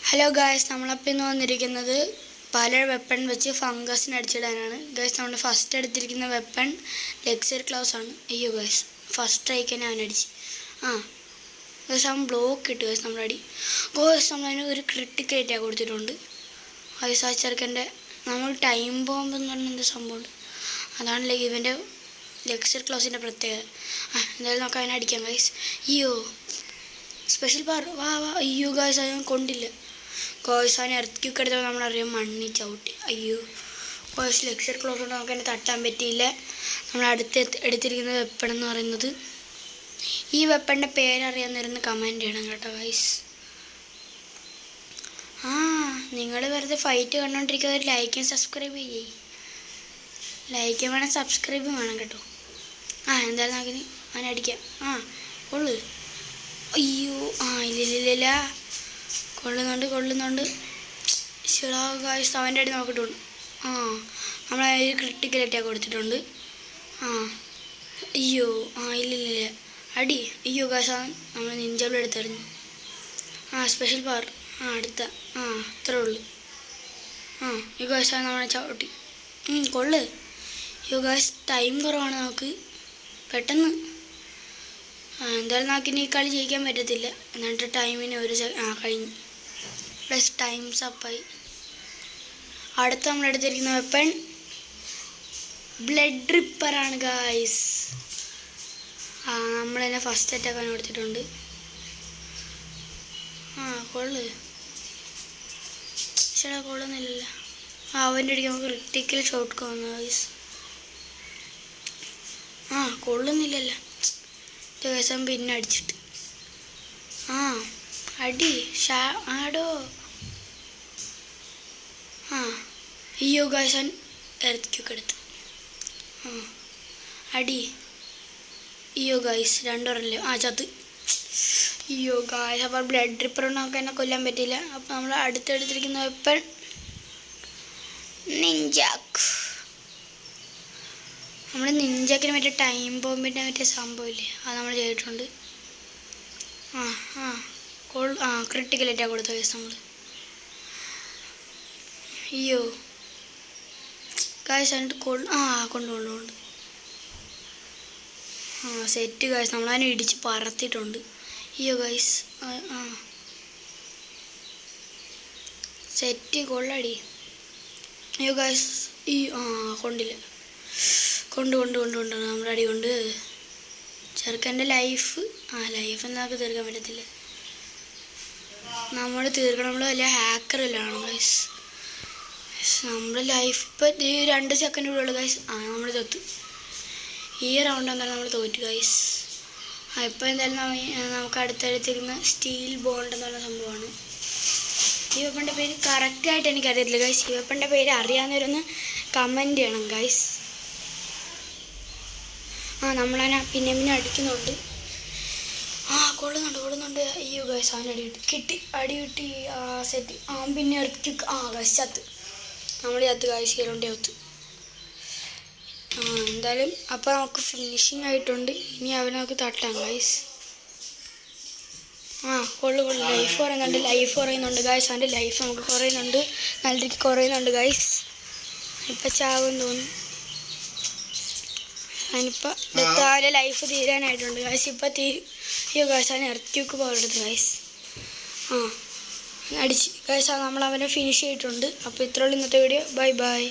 Hello guys, നമ്മളപ്പോൾ ഇന്ന് വന്നിരിക്കുന്നത് പല വെപ്പൺ വെച്ച് ഫംഗസിന് അടിച്ചിടാനാണ്. ഗായ്സ്, നമ്മൾ ഫസ്റ്റ് എടുത്തിരിക്കുന്ന വെപ്പൺ ലെക്സർ ക്ലൗസ് ആണ്. അയ്യോ ഗായ്സ്, ഫസ്റ്റ് ട്രൈക്ക് തന്നെ അവൻ അടിച്ച്. ഗായ്സ്, അവൻ ബ്ലോക്ക് ഇട്ട്. ഗായ്സ്, നമ്മളടി ഗായ്സ് നമ്മളതിന് ഒരു ക്രിട്ടിക്കലായിട്ടാണ് കൊടുത്തിട്ടുണ്ട്. ഗായ്സ്, ആ ചെറുക്കൻ്റെ നമ്മൾ ടൈം ബോംബ് എന്ന് പറഞ്ഞ എന്ത് സംഭവമുണ്ട്, അതാണ് ഇവൻ്റെ ലെക്സർ ക്ലൗസിൻ്റെ പ്രത്യേകത. എന്തായാലും നമുക്ക് അതിനെ അടിക്കാം ഗായ്സ്. അയ്യോ സ്പെഷ്യൽ പവർ, വാ വാ. അയ്യോ ഗായ്സ്, അത് കൊണ്ടില്ല. ഗായ്സ്, അവനെ ഇറക്കിയൊക്കെ എടുത്തപ്പോൾ നമ്മളറിയാം മണ്ണി ചവിട്ടി. അയ്യോ ഗായ്സ്, ലെക്സർ ക്ലോസ് കൊണ്ട് നമുക്ക് എന്നെ തട്ടാൻ പറ്റിയില്ല. നമ്മൾ എടുത്തിരിക്കുന്ന വെപ്പൺ എന്ന് പറയുന്നത്, ഈ വെപ്പണിൻ്റെ പേരറിയാവുന്നവരൊന്ന് കമൻറ്റ് ചെയ്യണം കേട്ടോ ഗായ്സ്. നിങ്ങൾ വെറുതെ ഫൈറ്റ് കണ്ടുകൊണ്ടിരിക്കുക, ഒരു ലൈക്കും സബ്സ്ക്രൈബ് ചെയ്യേ. ലൈക്കും വേണം, സബ്സ്ക്രൈബും വേണം കേട്ടോ. എന്തായാലും നമുക്ക് അവനെ അടിക്കാം. കൊള്ളു. അയ്യോ ഇല്ലില്ല, കൊള്ളുന്നുണ്ട്. ശരിയാ ഗായ്സ്, അവൻ്റെ അടി നോക്കിയിട്ടുണ്ട്. നമ്മളൊരു ക്രിട്ടിക്കലായിട്ടാണ് കൊടുത്തിട്ടുണ്ട്. അയ്യോ ഇല്ലില്ല അടി. അയ്യോ ഗായ്സ്, നമ്മൾ നിഞ്ചബിൾ എടുത്തെറിഞ്ഞു. സ്പെഷ്യൽ പവർ അടുത്ത. ഇത്രേ ഉള്ളു. ഈ ഗായ്സ് നമ്മളെ ചവിട്ടി. കൊള്ളു. അയ്യോ ഗായ്സ്, ടൈം കുറവാണ് നമുക്ക്. പെട്ടെന്ന് എന്തായാലും നമുക്കിനി ഈ കളി ജയിക്കാൻ പറ്റത്തില്ല. എന്നിട്ട് ടൈമിന് കഴിഞ്ഞു. പ്ലസ് ടൈംസ് അപ്പായി. അടുത്ത നമ്മൾ എടുത്തിരിക്കുന്ന വെപ്പൺ ബ്ലഡ് റിപ്പറാണ് ഗായ്സ്. നമ്മൾ തന്നെ ഫസ്റ്റ് അറ്റാക്കാൻ കൊടുത്തിട്ടുണ്ട്. കൊള്ളു. ചേട്ടാ കൊള്ളുന്നില്ലല്ലോ. അവൻ്റെ അടിക്ക് നമുക്ക് ക്രിട്ടിക്കൽ ഷോട്ട് വന്നു ഗായ്സ്. കൊള്ളുന്നില്ലല്ലോ. ദിവസം പിന്നെ അടിച്ചിട്ട് അടി ആടോ. അയ്യോ ഗായ്സ്, ഇറക്കിയൊക്കെ എടുത്ത് അടി. അയ്യോ ഗായ്സ്, രണ്ടുപേരല്ലേ ചത്ത്. അയ്യോ ഗായ്സ്, അപ്പോൾ ബ്ലഡ് ട്രിപ്പർ കൊണ്ട് നമുക്ക് എന്നെ കൊല്ലാൻ പറ്റിയില്ല. അപ്പോൾ നമ്മൾ അടുത്തെടുത്തിരിക്കുന്ന വെപ്പൺ നിഞ്ചാക്ക്. നമ്മൾ നിഞ്ചാക്കിന് മറ്റേ ടൈം ബോംബിൻ്റെ മറ്റേ സംഭവമില്ലേ, അത് നമ്മൾ ചെയ്തിട്ടുണ്ട്. ക്രിട്ടിക്കലായിട്ടാണ് കൊടുത്ത കേസ് നമ്മൾ. അയ്യോ ഗായ്സ്, എന്നിട്ട് കൊണ്ട് സെറ്റ് ഗായ്സ്, നമ്മളതിനെ ഇടിച്ച് പറത്തിയിട്ടുണ്ട്. അയ്യോ ഗായ്സ്, സെറ്റ് കൊള്ളടി. അയ്യോ ഗായ്സ്, കൊണ്ടില്ല. കൊണ്ട് നമ്മുടെ അടി കൊണ്ട്. ചെറുക്കൻ്റെ ലൈഫ് നമുക്ക് തീർക്കാൻ പറ്റത്തില്ല. നമ്മൾ തീർക്കണം. നമ്മൾ വലിയ ഹാക്കറല്ലാണ് ഗൈസ്. നമ്മുടെ ലൈഫ് ഇപ്പം 2 സെക്കൻഡ് കൂടെ ഉള്ളു ഗൈസ്. നമ്മൾ തോറ്റു. ഈ റൗണ്ട് എന്തായാലും നമ്മൾ തോറ്റു ഗൈസ്. ഇപ്പം എന്തായാലും നമുക്ക് അടുത്തടുത്തിരുന്ന സ്റ്റീൽ ബോണ്ട് എന്ന് പറഞ്ഞ സംഭവമാണ്. ഈ വെപ്പൻ്റെ പേര് കറക്റ്റായിട്ട് എനിക്കറിയത്തില്ല ഗൈസ്. ഈ വെപ്പൻ്റെ പേര് അറിയാവുന്നവരൊന്ന് കമൻറ്റ് ചെയ്യണം ഗൈസ്. നമ്മളതിനെ പിന്നെ അടിക്കുന്നുണ്ട്. കൊള്ളുന്നുണ്ട്. അയ്യോ ഗൈസ്, അവൻ അടി കിട്ടി. സെറ്റ്. പിന്നെ ഗൈസ് ചത്ത്. നമ്മൾ ചത്ത് ഗൈസ്, ഹീറോൻ്റെ ചത്ത്. എന്തായാലും അപ്പോൾ നമുക്ക് ഫിനിഷിങ് ആയിട്ടുണ്ട്. ഇനി അവനെ നമുക്ക് തട്ടാം ഗൈസ്. കൊള്ളു. ലൈഫ് കുറയുന്നുണ്ട് ഗൈസ്. അവൻ്റെ ലൈഫ് നമുക്ക് കുറയുന്നുണ്ട്, നല്ല രീതിക്ക് കുറയുന്നുണ്ട് ഗൈസ്. ഇപ്പം ചാവും തോന്നുന്നു. അതിനിപ്പോൾ അവൻ്റെ ലൈഫ് തീരാനായിട്ടുണ്ട് ഗൈസ്. ഇപ്പം തീരും. അയ്യോ ഗൈസ്, അവനെ ഇറക്കിയൊക്കെ പവർ എടുത്ത് ഗൈസ്. അടിച്ച് ഗൈസ്, നമ്മൾ അവനെ ഫിനിഷ് ചെയ്തിട്ടുണ്ട്. അപ്പോൾ ഇത്രയുള്ള ഇന്നത്തെ വീഡിയോ. ബൈ.